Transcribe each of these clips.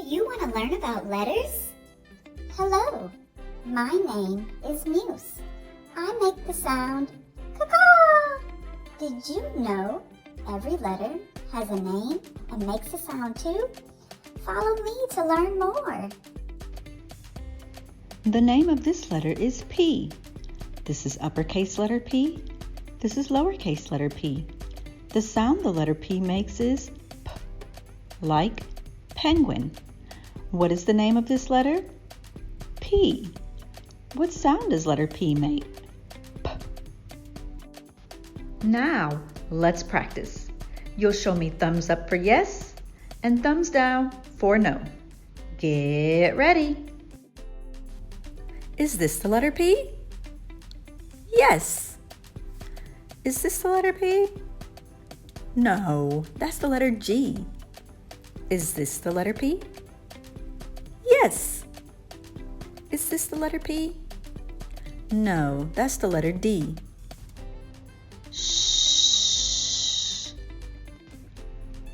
you want to learn about letters? Hello, my name is Muse. I make the sound caw. Did you know every letter has a name and makes a sound too? Follow me to learn more. The name of this letter is P. This is uppercase letter P. This is lowercase letter p. The sound the letter P makes is P, like penguin. What is the name of this letter? P. What sound does letter P make? P. Now, let's practice. You'll show me thumbs up for yes and thumbs down for no. Get ready. Is this the letter P? Yes. Is this the letter P? No, that's the letter G. Is this the letter P? Yes. Is this the letter P? No, that's the letter D. Shh.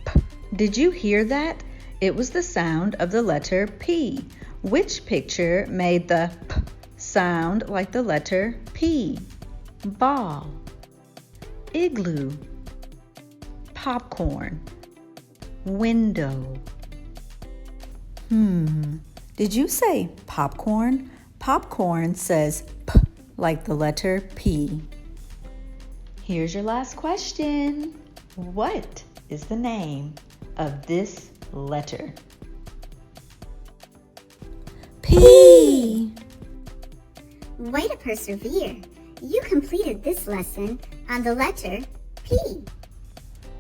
P. Did you hear that? It was the sound of the letter P. Which picture made the P sound like the letter P? Ball, igloo, popcorn, window. Did you say popcorn? Popcorn says P like the letter P. Here's your last question. What is the name of this letter? P. Way to persevere. You completed this lesson on the letter P.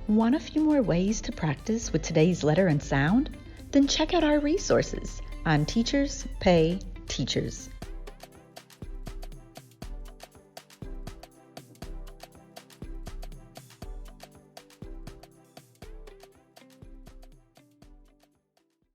Want a few more ways to practice with today's letter and sound? Then check out our resources on Teachers Pay Teachers.